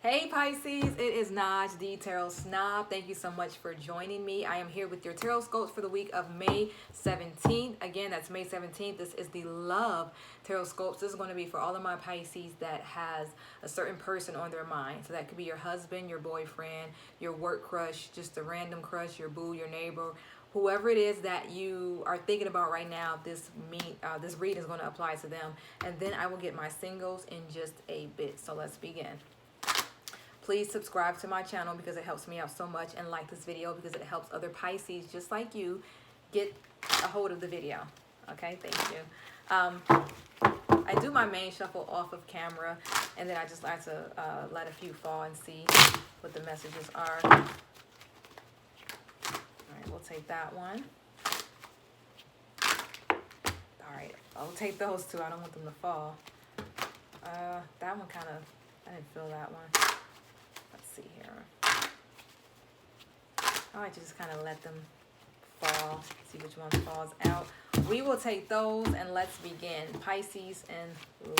Hey Pisces, it is Naj, the Tarot Snob. Thank you so much for joining me. I am here with your tarot scopes for the week of May 17th. Again, that's May 17th. This is the Love Tarot Scopes. This is going to be for all of my Pisces that has a certain person on their mind. So that could be your husband, your boyfriend, your work crush, just a random crush, your boo, your neighbor, whoever it is that you are thinking about right now. This reading is going to apply to them. And then I will get my singles in just a bit. So let's begin. Please subscribe to my channel because it helps me out so much, and like this video because it helps other Pisces just like you get a hold of the video. Okay, thank you. I do my main shuffle off of camera, and then I just like to let a few fall and see what the messages are. All right, we'll take that one. All right, I'll take those two. I don't want them to fall. That one kind of, I didn't feel that one. See here. I like to just kind of let them fall, see which one falls out. We will take those and let's begin. Pisces and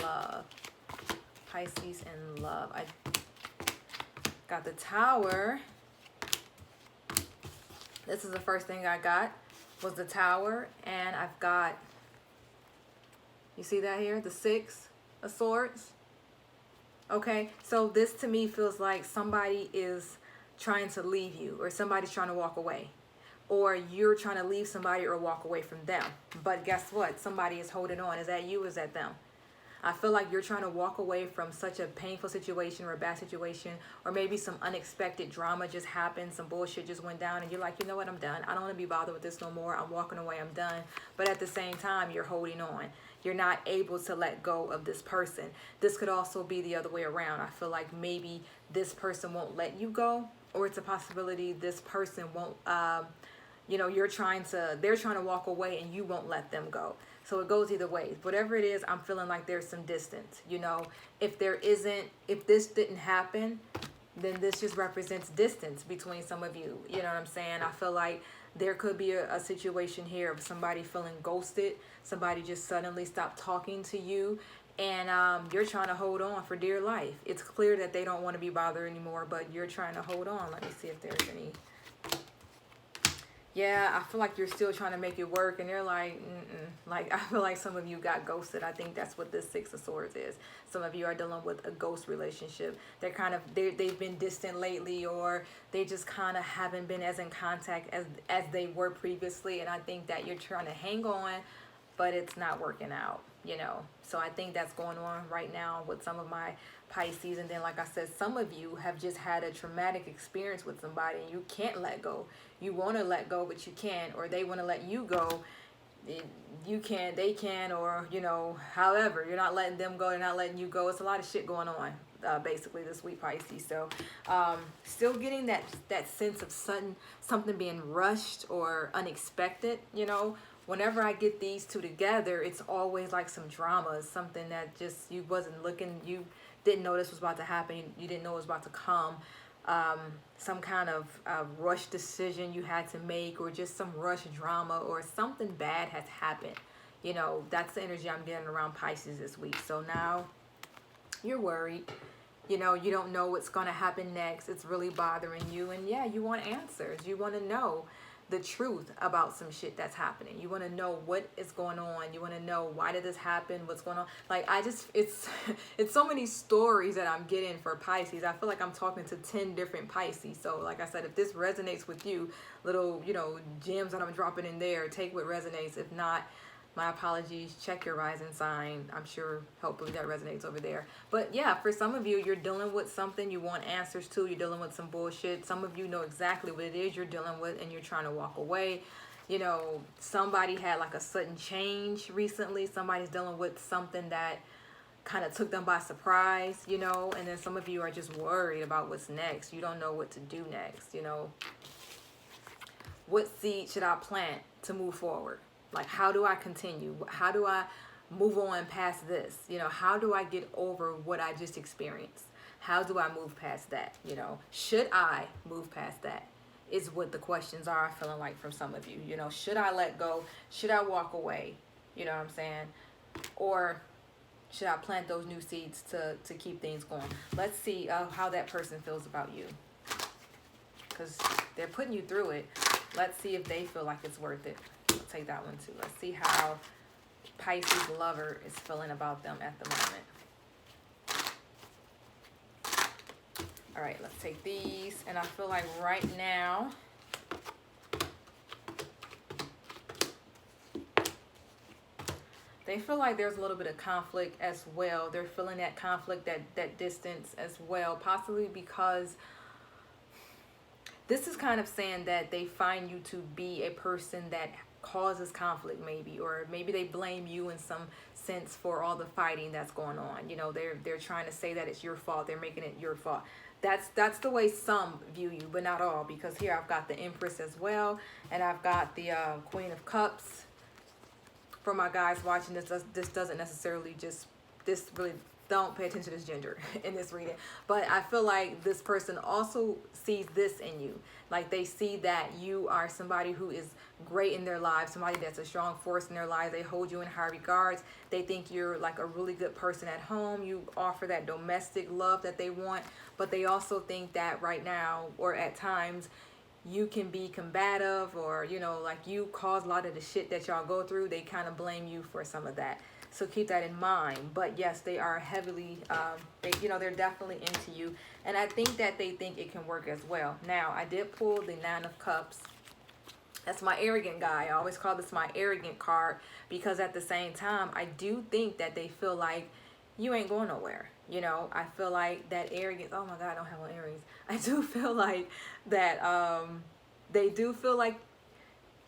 love. Pisces and love. I got the Tower. This is the first thing I got was the Tower, and I've got, you see that here, the Six of Swords. Okay, so this to me feels like somebody is trying to leave you, or somebody's trying to walk away, or you're trying to leave somebody or walk away from them. But guess what? Somebody is holding on. Is that you? Is that them? I feel like you're trying to walk away from such a painful situation or a bad situation, or maybe some unexpected drama just happened, some bullshit just went down, and you're like, you know what, I'm done. I don't want to be bothered with this no more. I'm walking away. I'm done. But at the same time, you're holding on. You're not able to let go of this person. This could also be the other way around. I feel like maybe this person won't let you go, or it's a possibility this person won't, you know, they're trying to walk away and you won't let them go. So it goes either way. Whatever it is, I'm feeling like there's some distance. You know, if this didn't happen, then this just represents distance between some of you. You know what I'm saying? I feel like there could be a situation here of somebody feeling ghosted. Somebody just suddenly stopped talking to you, and you're trying to hold on for dear life. It's clear that they don't want to be bothered anymore, but you're trying to hold on. Let me see if there's any. Yeah, I feel like you're still trying to make it work, and they're like, like, I feel like some of you got ghosted. I think that's what this Six of Swords is. Some of you are dealing with a ghost relationship. They're kind of, they've been distant lately, or they just kind of haven't been as in contact as they were previously, and I think that you're trying to hang on, but it's not working out, you know. So I think that's going on right now with some of my Pisces. And then, like I said, some of you have just had a traumatic experience with somebody and you can't let go. You want to let go, but you can't, or they want to let you go. You can, they can, or, you know, however, you're not letting them go, they're not letting you go. It's a lot of shit going on, basically, this week, Pisces. So still getting that sense of something being rushed or unexpected, you know. Whenever I get these two together, it's always like some drama, something that just you wasn't looking, you didn't know this was about to happen, you didn't know it was about to come. Some kind of rush decision you had to make, or just some rush drama, or something bad has happened. You know, that's the energy I'm getting around Pisces this week. So now you're worried. You know, you don't know what's going to happen next. It's really bothering you. And yeah, you want answers. You want to know the truth about some shit that's happening. You want to know what is going on. You want to know, why did this happen? What's going on? Like, it's so many stories that I'm getting for Pisces. I feel like I'm talking to 10 different Pisces. So like I said, if this resonates with you, little, you know, gems that I'm dropping in there, take what resonates. If not, my apologies. Check your rising sign. I'm sure, hopefully that resonates over there. But yeah, for some of you, you're dealing with something you want answers to. You're dealing with some bullshit. Some of you know exactly what it is you're dealing with, and you're trying to walk away. You know, somebody had like a sudden change recently. Somebody's dealing with something that kind of took them by surprise, you know. And then some of you are just worried about what's next. You don't know what to do next, you know. What seed should I plant to move forward? Like, how do I continue? How do I move on past this? You know, how do I get over what I just experienced? How do I move past that? You know, should I move past that? Is what the questions are feeling like from some of you. You know, should I let go? Should I walk away? You know what I'm saying? Or should I plant those new seeds to keep things going? Let's see how that person feels about you, because they're putting you through it. Let's see if they feel like it's worth it. I'll take that one too. Let's see how Pisces lover is feeling about them at the moment. All right, let's take these. And I feel like right now, they feel like there's a little bit of conflict as well. They're feeling that conflict, that distance as well, possibly because this is kind of saying that they find you to be a person that causes conflict, maybe, or maybe they blame you in some sense for all the fighting that's going on. You know, they're trying to say that it's your fault. They're making it your fault. That's the way some view you, but not all, because here I've got the Empress as well, and I've got the Queen of Cups. For my guys watching this doesn't necessarily this really don't pay attention to this gender in this reading, but I feel like this person also sees this in you. Like they see that you are somebody who is great in their lives, somebody that's a strong force in their lives. They hold you in high regards. They think you're like a really good person at home. You offer that domestic love that they want, but they also think that right now, or at times, you can be combative, or, you know, like you cause a lot of the shit that y'all go through. They kind of blame you for some of that. So keep that in mind. But yes, they are heavily, they're definitely into you. And I think that they think it can work as well. Now, I did pull the Nine of Cups. That's my arrogant guy. I always call this my arrogant card, because at the same time, I do think that they feel like you ain't going nowhere. You know, I feel like that arrogance. Oh my God, I don't have on earrings. I do feel like that they do feel like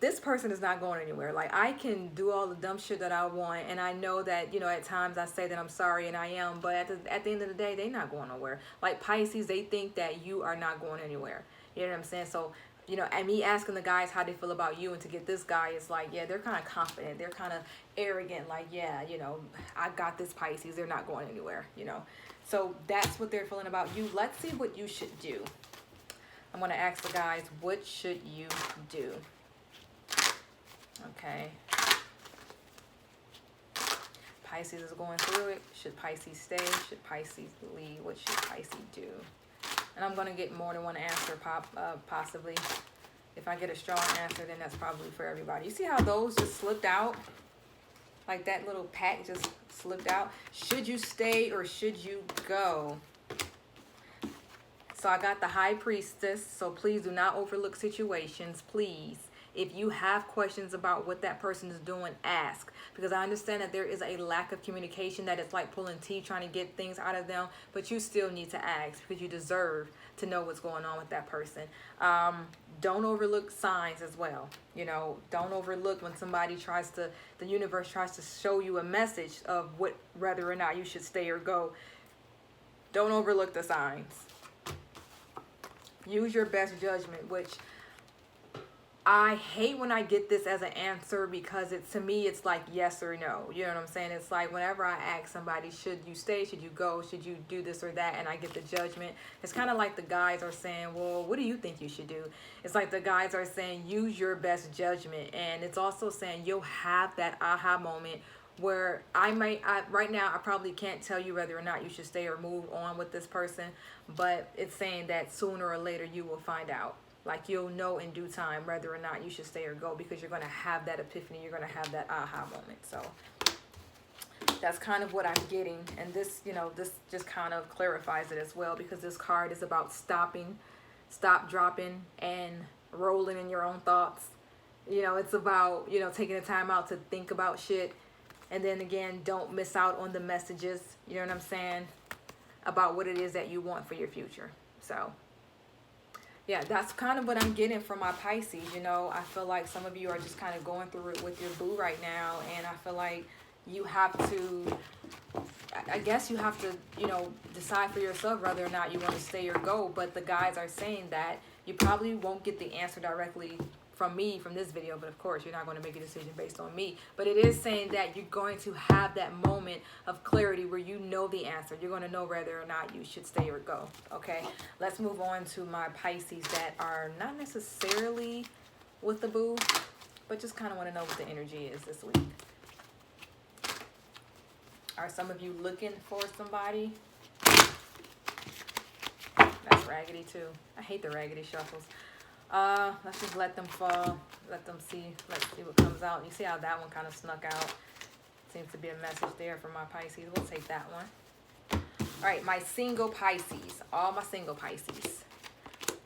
this person is not going anywhere. Like, I can do all the dumb shit that I want, and I know that, you know, at times I say that I'm sorry, and I am, but at the end of the day, they're not going nowhere. Like Pisces, they think that you are not going anywhere. You know what I'm saying? So, you know, and me asking the guys how they feel about you, and to get this guy, is like, yeah, they're kind of confident. They're kind of arrogant. Like, yeah, you know, I got this, Pisces. They're not going anywhere, you know. So that's what they're feeling about you. Let's see what you should do. I'm going to ask the guys, what should you do? Okay. Pisces is going through it. Should Pisces stay? Should Pisces leave? What should Pisces do? And I'm going to get more than one answer, possibly. If I get a strong answer, then that's probably for everybody. You see how those just slipped out? Like that little pack just slipped out. Should you stay or should you go? So I got the High Priestess. So please do not overlook situations. Please. If you have questions about what that person is doing, ask. Because I understand that there is a lack of communication, that it's like pulling teeth trying to get things out of them. But you still need to ask, because you deserve to know what's going on with that person. Don't overlook signs as well. You know, don't overlook when somebody the universe tries to show you a message of whether or not you should stay or go. Don't overlook the signs. Use your best judgment, which I hate when I get this as an answer, because to me, it's like yes or no. You know what I'm saying? It's like whenever I ask somebody, should you stay? Should you go? Should you do this or that? And I get the judgment. It's kind of like the guys are saying, well, what do you think you should do? It's like the guys are saying, use your best judgment. And it's also saying you'll have that aha moment where right now, I probably can't tell you whether or not you should stay or move on with this person. But it's saying that sooner or later, you will find out. Like, you'll know in due time whether or not you should stay or go, because you're going to have that epiphany. You're going to have that aha moment. So that's kind of what I'm getting. And this, you know, this just kind of clarifies it as well, because this card is about stop dropping, and rolling in your own thoughts. You know, it's about, you know, taking the time out to think about shit. And then again, don't miss out on the messages, you know what I'm saying, about what it is that you want for your future. So yeah, that's kind of what I'm getting from my Pisces. You know, I feel like some of you are just kind of going through it with your boo right now. And I feel like you have to, I guess you have to, you know, decide for yourself whether or not you want to stay or go. But the guys are saying that you probably won't get the answer directly from me from this video, but of course you're not going to make a decision based on me. But it is saying that you're going to have that moment of clarity where you know the answer. You're going to know whether or not you should stay or go. Okay, let's move on to my Pisces that are not necessarily with the boo, but just kind of want to know what the energy is this week. Are some of you looking for somebody? That's raggedy too. I hate the raggedy shuffles. Let's just let them fall. Let them see. Let's see what comes out. You see how that one kind of snuck out? Seems to be a message there for my Pisces. We'll take that one. All right, my single Pisces. All my single Pisces.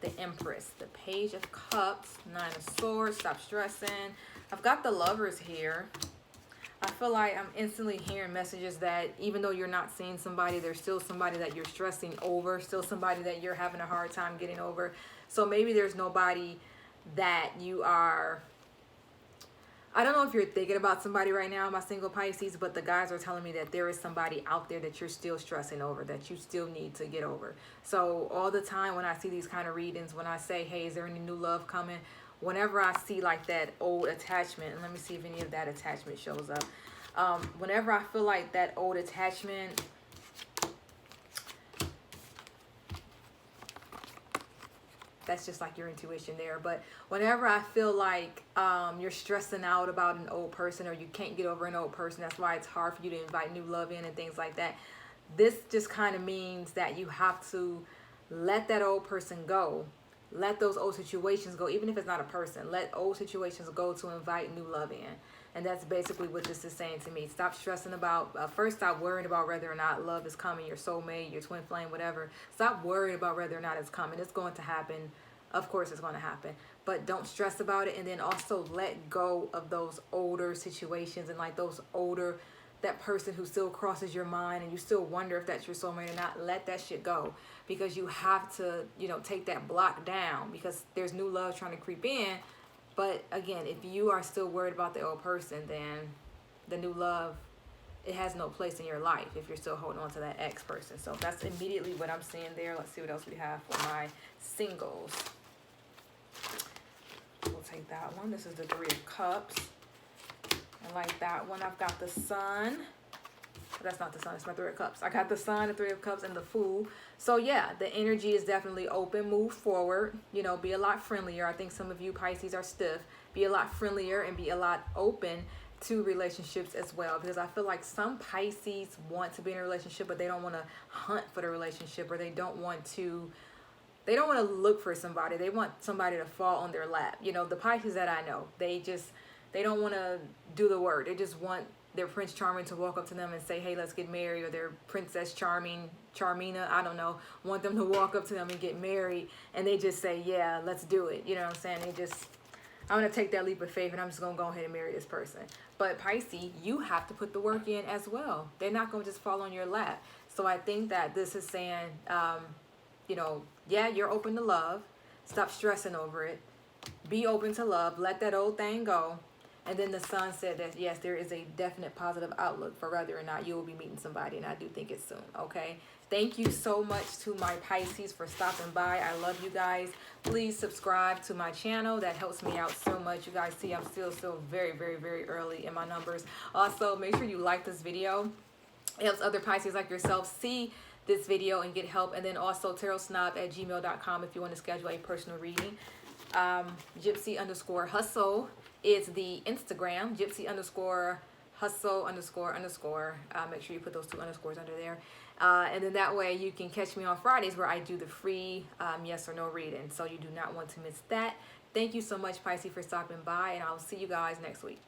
The Empress, the Page of Cups, Nine of Swords. Stop stressing. I've got the Lovers here. I feel like I'm instantly hearing messages that even though you're not seeing somebody, there's still somebody that you're stressing over, still somebody that you're having a hard time getting over. So maybe there's nobody that you are, I don't know if you're thinking about somebody right now, my single Pisces, but the guys are telling me that there is somebody out there that you're still stressing over, that you still need to get over. So all the time when I see these kind of readings, when I say, hey, is there any new love coming? Whenever I see like that old attachment, and let me see if any of that attachment shows up. Whenever I feel like that old attachment, that's just like your intuition there. But whenever I feel like you're stressing out about an old person, or you can't get over an old person, that's why it's hard for you to invite new love in and things like that. This just kind of means that you have to let that old person go. Let those old situations go, even if it's not a person. Let old situations go to invite new love in. And that's basically what this is saying to me. Stop stressing about, first stop worrying about whether or not love is coming, your soulmate, your twin flame, whatever. Stop worrying about whether or not it's coming. It's going to happen. Of course it's going to happen. But don't stress about it. And then also let go of those older situations and like those older, that person who still crosses your mind and you still wonder if that's your soulmate or not. Let that shit go, because you have to, you know, take that block down, because there's new love trying to creep in. But again, if you are still worried about the old person, then the new love, it has no place in your life if you're still holding on to that ex person. So that's immediately what I'm seeing there. Let's see what else we have for my singles. We'll take that one. This is the Three of Cups. I like that one. I've got the Sun. That's not the Sun, it's my Three of Cups. I got the Sun, the Three of Cups, and the Fool. So yeah, the energy is definitely open. Move forward. You know, be a lot friendlier. I think some of you Pisces are stiff. Be a lot friendlier and be a lot open to relationships as well. Because I feel like some Pisces want to be in a relationship, but they don't want to hunt for the relationship, or they don't want to look for somebody. They want somebody to fall on their lap. You know, the Pisces that I know, they don't want to do the work. They just want their Prince Charming to walk up to them and say, hey, let's get married, or their Princess Charmina, I don't know, want them to walk up to them and get married, and they just say, yeah, let's do it. You know what I'm saying? I'm going to take that leap of faith, and I'm just going to go ahead and marry this person. But Pisces, you have to put the work in as well. They're not going to just fall on your lap. So I think that this is saying, you know, yeah, you're open to love. Stop stressing over it. Be open to love. Let that old thing go. And then the Sun said that, yes, there is a definite positive outlook for whether or not you will be meeting somebody. And I do think it's soon, okay? Thank you so much to my Pisces for stopping by. I love you guys. Please subscribe to my channel. That helps me out so much. You guys see I'm still very, very, very early in my numbers. Also, make sure you like this video. It helps other Pisces like yourself see this video and get help. And then also tarotsnob@gmail.com if you want to schedule a personal reading. Gypsy_hustle is the Instagram. Gypsy_hustle__. Make sure you put those 2 underscores under there. And then that way you can catch me on Fridays where I do the free yes or no reading. So you do not want to miss that. Thank you so much, Pisces, for stopping by, and I'll see you guys next week.